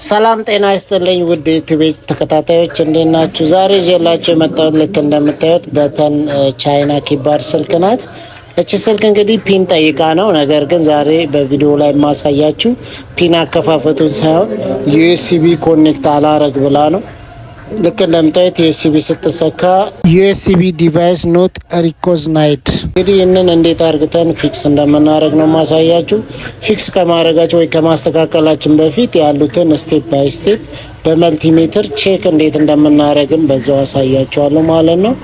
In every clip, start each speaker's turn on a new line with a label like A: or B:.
A: ሰላም ጤና ይስጥልኝ ውድ ዩቲዩብ ተከታታዮች እንዴት ናችሁ? ዛሬ ይዤላችሁ የመጣሁት ልክ እንደምታዩት በተን ቻይና ኪባድ ስልክ ናት። እቺ ስልክ እንግዲህ ፒን ጠይቃ ነው። ነገር ግን ዛሬ በቪዲዮ ላይ ማሳያችሁ ፒን አከፋፈቱን ሳይሆን ዩኤስቢ ኮኔክት አላረግ ብላ ነው። ልክ እንደምታዩት ዩኤስቢ ስትሰካ ዩኤስቢ ዲቫይስ ኖት ሪኮግናይዝድ። እንግዲህ ይህንን እንዴት አርግተን ፊክስ እንደምናደርግ ነው ማሳያችሁ። ፊክስ ከማድረጋቸው ወይ ከማስተካከላችን በፊት ያሉትን ስቴፕ ባይ ስቴፕ በመልቲሜትር ቼክ እንዴት እንደምናደርግም በዛው አሳያችኋለሁ ማለት ነው።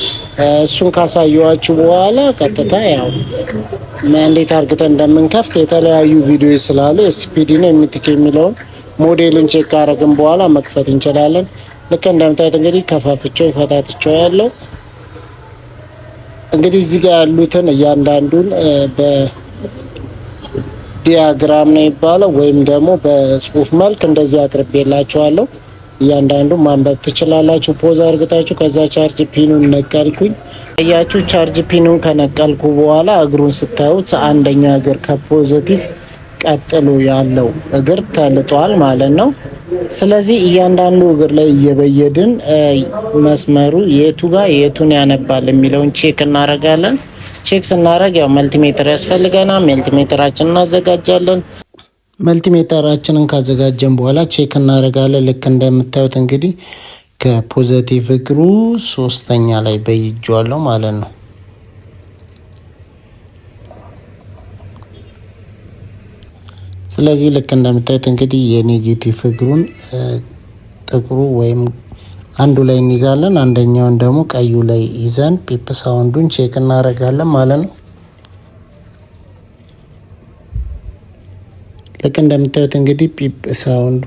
A: እሱን ካሳየኋችሁ በኋላ ቀጥታ ያው እንዴት አርግተን እንደምንከፍት የተለያዩ ቪዲዮዎች ስላሉ ኤስፒዲ ነው ኤምቲኬ የሚለውን ሞዴሉን ቼክ ካደረግን በኋላ መክፈት እንችላለን። ልክ እንደምታዩት እንግዲህ ከፋፍቸው ፈታትቸው ያለው እንግዲህ እዚህ ጋር ያሉትን እያንዳንዱን በዲያግራም ነው ይባላል ወይም ደግሞ በጽሁፍ መልክ እንደዚህ አቅርቤላችኋለሁ። እያንዳንዱ ማንበብ ትችላላችሁ። ፖዝ አርግታችሁ ከዛ ቻርጅ ፒኑን ነቀልኩኝ። ያያችሁ ቻርጅ ፒኑን ከነቀልኩ በኋላ እግሩን ስታዩት አንደኛ እግር ከፖዚቲቭ ቀጥሎ ያለው እግር ተልጧል ማለት ነው። ስለዚህ እያንዳንዱ እግር ላይ እየበየድን መስመሩ የቱ ጋር የቱን ያነባል የሚለውን ቼክ እናደርጋለን። ቼክ ስናደርግ ያው መልቲሜትር ያስፈልገናል። መልቲሜትራችንን እናዘጋጃለን። መልቲሜትራችንን ካዘጋጀን በኋላ ቼክ እናደርጋለን። ልክ እንደምታዩት እንግዲህ ከፖዚቲቭ እግሩ ሶስተኛ ላይ በይጇለሁ ማለት ነው። ስለዚህ ልክ እንደምታዩት እንግዲህ የኔጌቲቭ እግሩን ጥቁሩ ወይም አንዱ ላይ እንይዛለን፣ አንደኛውን ደግሞ ቀዩ ላይ ይዘን ፒፕ ሳውንዱን ቼክ እናደርጋለን ማለት ነው። ልክ እንደምታዩት እንግዲህ ፒፕ ሳውንዱ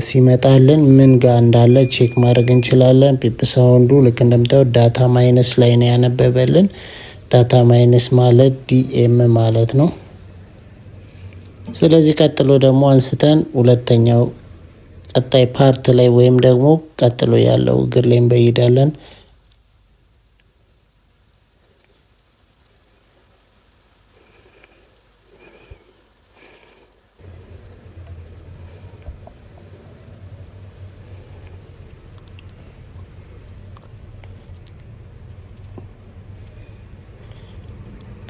A: ሲመጣልን ምን ጋር እንዳለ ቼክ ማድረግ እንችላለን። ፒፕ ሳውንዱ ልክ እንደምታዩት ዳታ ማይነስ ላይ ነው ያነበበልን። ዳታ ማይነስ ማለት ዲኤም ማለት ነው። ስለዚህ ቀጥሎ ደግሞ አንስተን ሁለተኛው ቀጣይ ፓርት ላይ ወይም ደግሞ ቀጥሎ ያለው እግር ላይ እንበይዳለን።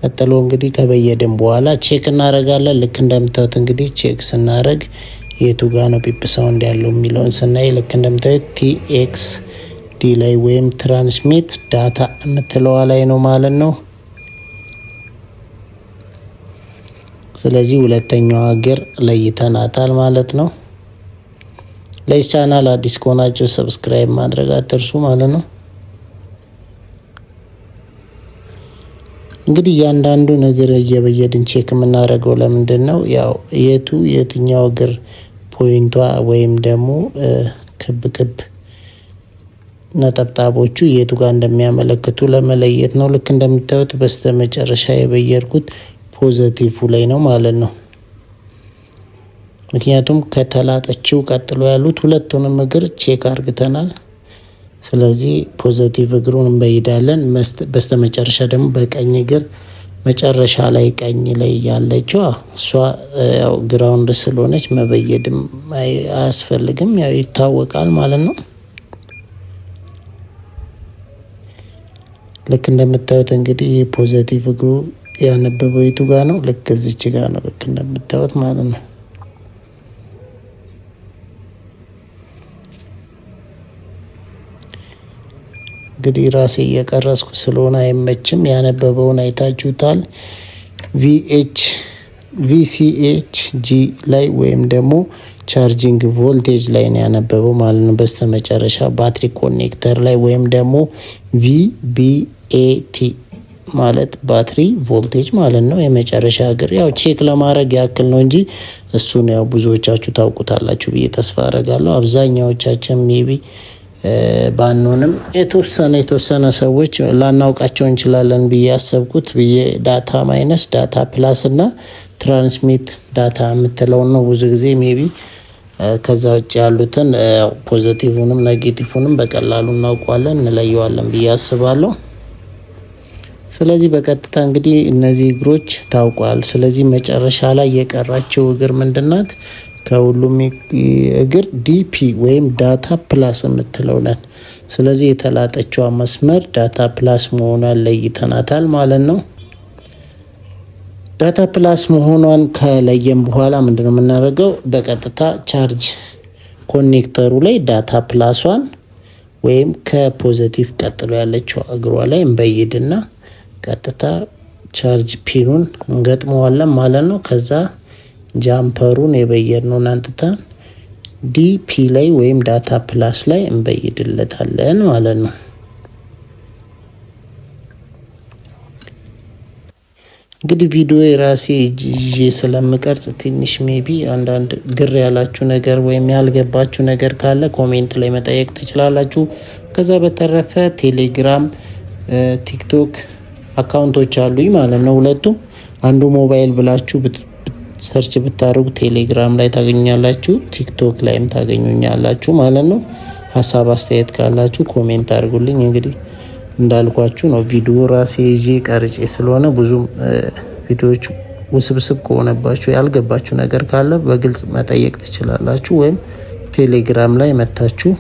A: ቀጥሎ እንግዲህ ከበየድን በኋላ ቼክ እናደርጋለን። ልክ እንደምታዩት እንግዲህ ቼክ ስናደርግ የቱ ጋር ነው ፒፕ ሳውንድ ያለው የሚለውን ስናይ ልክ እንደምታዩት ቲኤክስ ዲ ላይ ወይም ትራንስሚት ዳታ የምትለዋ ላይ ነው ማለት ነው። ስለዚህ ሁለተኛዋ እግር ለይተናታል ማለት ነው። ለዚህ ቻናል አዲስ ከሆናችሁ ሰብስክራይብ ማድረግ አትርሱ ማለት ነው። እንግዲህ እያንዳንዱ ነገር እየበየድን ቼክ የምናደርገው ለምንድን ነው? ያው የትኛው እግር ፖይንቷ ወይም ደግሞ ክብ ክብ ነጠብጣቦቹ የቱ ጋር እንደሚያመለክቱ ለመለየት ነው። ልክ እንደምታዩት በስተመጨረሻ የበየድኩት ፖዚቲቭ ላይ ነው ማለት ነው። ምክንያቱም ከተላጠችው ቀጥሎ ያሉት ሁለቱንም እግር ቼክ አርግተናል። ስለዚህ ፖዚቲቭ እግሩን እንበይዳለን። በስተመጨረሻ ደግሞ በቀኝ እግር መጨረሻ ላይ ቀኝ ላይ ያለችው እሷ ያው ግራውንድ ስለሆነች መበየድም አያስፈልግም፣ ያው ይታወቃል ማለት ነው። ልክ እንደምታዩት እንግዲህ ፖዚቲቭ እግሩ ያነበበው የቱ ጋር ነው? ልክ እዚች ጋር ነው። ልክ እንደምታዩት ማለት ነው። እንግዲህ ራሴ እየቀረስኩ ስለሆነ አይመችም። ያነበበውን አይታችሁታል። ቪሲኤች ጂ ላይ ወይም ደግሞ ቻርጂንግ ቮልቴጅ ላይ ነው ያነበበው ማለት ነው። በስተመጨረሻ ባትሪ ኮኔክተር ላይ ወይም ደግሞ ቪቢኤቲ ማለት ባትሪ ቮልቴጅ ማለት ነው። የመጨረሻ እግር ያው ቼክ ለማድረግ ያክል ነው እንጂ እሱን ያው ብዙዎቻችሁ ታውቁታላችሁ ብዬ ተስፋ አደርጋለሁ። አብዛኛዎቻችን ሜቢ ባንሆንም የተወሰነ ሰዎች ላናውቃቸው እንችላለን ብዬ ያሰብኩት ዳታ ማይነስ ዳታ ፕላስ እና ትራንስሚት ዳታ የምትለውን ነው ብዙ ጊዜ ሜቢ። ከዛ ውጭ ያሉትን ፖዚቲቭንም ኔጌቲቭንም በቀላሉ እናውቀዋለን እንለየዋለን ብዬ አስባለሁ። ስለዚህ በቀጥታ እንግዲህ እነዚህ እግሮች ታውቋል። ስለዚህ መጨረሻ ላይ የቀራቸው እግር ምንድናት? ከሁሉም እግር ዲፒ ወይም ዳታ ፕላስ የምትለው ናት። ስለዚህ የተላጠችዋ መስመር ዳታ ፕላስ መሆኗን ለይተናታል ማለት ነው። ዳታ ፕላስ መሆኗን ከለየም በኋላ ምንድነው የምናደርገው? በቀጥታ ቻርጅ ኮኔክተሩ ላይ ዳታ ፕላሷን ወይም ከፖዚቲቭ ቀጥሎ ያለችው እግሯ ላይ እንበይድና ቀጥታ ቻርጅ ፒኑን እንገጥመዋለን ማለት ነው። ከዛ ጃምፐሩን የበየድነውን አንጥተን ዲፒ ላይ ወይም ዳታ ፕላስ ላይ እንበይድለታለን ማለት ነው። እንግዲህ ቪዲዮ የራሴ ይዤ ስለምቀርጽ ትንሽ ሜቢ አንዳንድ ግር ያላችሁ ነገር ወይም ያልገባችሁ ነገር ካለ ኮሜንት ላይ መጠየቅ ትችላላችሁ። ከዛ በተረፈ ቴሌግራም፣ ቲክቶክ አካውንቶች አሉኝ ማለት ነው። ሁለቱም አንዱ ሞባይል ብላችሁ ሰርች ብታደርጉ ቴሌግራም ላይ ታገኙኛላችሁ፣ ቲክቶክ ላይም ታገኙኛላችሁ ማለት ነው። ሀሳብ አስተያየት ካላችሁ ኮሜንት አድርጉልኝ። እንግዲህ እንዳልኳችሁ ነው ቪዲዮ ራሴ ይዤ ቀርጬ ስለሆነ ብዙም ቪዲዮዎች ውስብስብ ከሆነባችሁ ያልገባችሁ ነገር ካለ በግልጽ መጠየቅ ትችላላችሁ፣ ወይም ቴሌግራም ላይ መታችሁ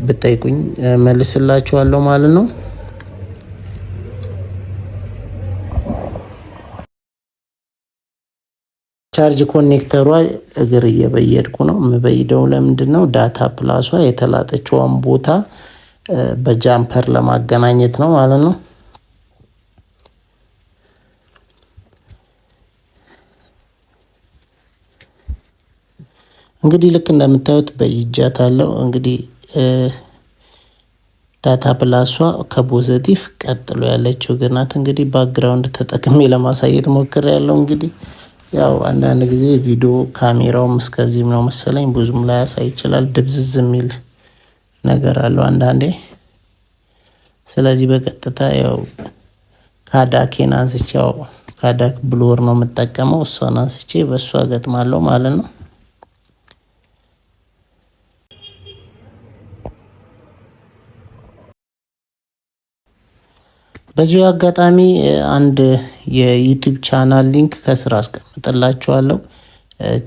A: ብጠይቁኝ መልስላችኋለሁ ማለት ነው። ቻርጅ ኮኔክተሯ እግር እየበየድኩ ነው። የምበይደው ለምንድን ነው? ዳታ ፕላሷ የተላጠችዋን ቦታ በጃምፐር ለማገናኘት ነው ማለት ነው። እንግዲህ ልክ እንደምታዩት በይጃት አለው። እንግዲህ ዳታ ፕላሷ ከፖዚቲቭ ቀጥሎ ያለችው እግር ናት። እንግዲህ ባክግራውንድ ተጠቅሜ ለማሳየት ሞክሬያለሁ። እንግዲህ ያው አንዳንድ ጊዜ ቪዲዮ ካሜራውም እስከዚህም ነው መሰለኝ ብዙም ላያሳይ ይችላል፣ ድብዝዝ የሚል ነገር አለው አንዳንዴ። ስለዚህ በቀጥታ ያው ካዳኬን አንስቼ ካዳክ ብሎር ነው የምጠቀመው፣ እሷን አንስቼ በእሷ ገጥማለሁ ማለት ነው። በዚሁ አጋጣሚ አንድ የዩቲዩብ ቻናል ሊንክ ከስራ አስቀምጥላችኋለሁ።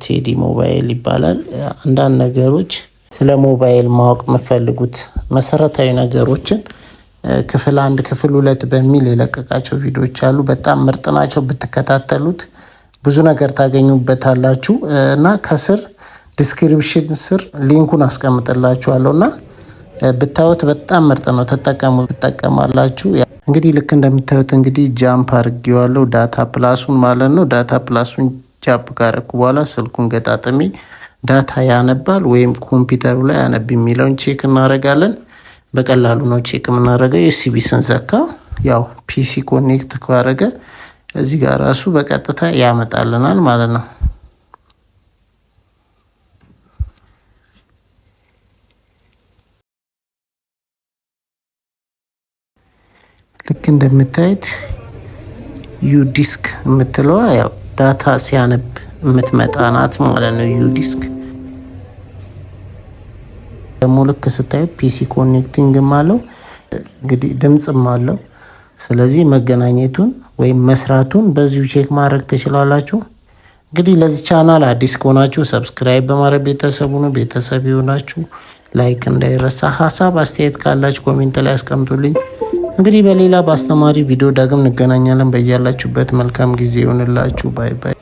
A: ቴዲ ሞባይል ይባላል። አንዳንድ ነገሮች ስለ ሞባይል ማወቅ የምፈልጉት መሰረታዊ ነገሮችን ክፍል 1 ክፍል 2 በሚል የለቀቃቸው ቪዲዮዎች አሉ። በጣም ምርጥ ናቸው። ብትከታተሉት ብዙ ነገር ታገኙበታላችሁ እና ከስር ዲስክሪፕሽን ስር ሊንኩን አስቀምጥላችኋለሁ እና ብታዩት በጣም ምርጥ ነው። ትጠቀማላችሁ። እንግዲህ ልክ እንደምታዩት እንግዲህ ጃምፕ አድርጌዋለሁ ዳታ ፕላሱን ማለት ነው። ዳታ ፕላሱን ጃምፕ ካረኩ በኋላ ስልኩን ገጣጥሜ ዳታ ያነባል ወይም ኮምፒውተሩ ላይ ያነብ የሚለውን ቼክ እናደርጋለን። በቀላሉ ነው ቼክ የምናደርገው። ዩኤስቢ ስንሰካ ያው ፒሲ ኮኔክት ካደረገ እዚህ ጋር ራሱ በቀጥታ ያመጣልናል ማለት ነው። ልክ እንደምታዩት ዩ ዲስክ የምትለዋ ያው ዳታ ሲያነብ የምትመጣ ናት ማለት ነው። ዩ ዲስክ ደግሞ ልክ ስታዩት ፒሲ ኮኔክቲንግም አለው እንግዲህ ድምጽም አለው። ስለዚህ መገናኘቱን ወይም መስራቱን በዚሁ ቼክ ማድረግ ትችላላችሁ። እንግዲህ ለዚህ ቻናል አዲስ ከሆናችሁ ሰብስክራይብ በማድረግ ቤተሰቡ ነው። ቤተሰብ ይሆናችሁ ላይክ እንዳይረሳ። ሀሳብ አስተያየት ካላችሁ ኮሜንት ላይ አስቀምጡልኝ። እንግዲህ በሌላ በአስተማሪ ቪዲዮ ዳግም እንገናኛለን። በያላችሁበት መልካም ጊዜ ይሆንላችሁ። ባይ ባይ።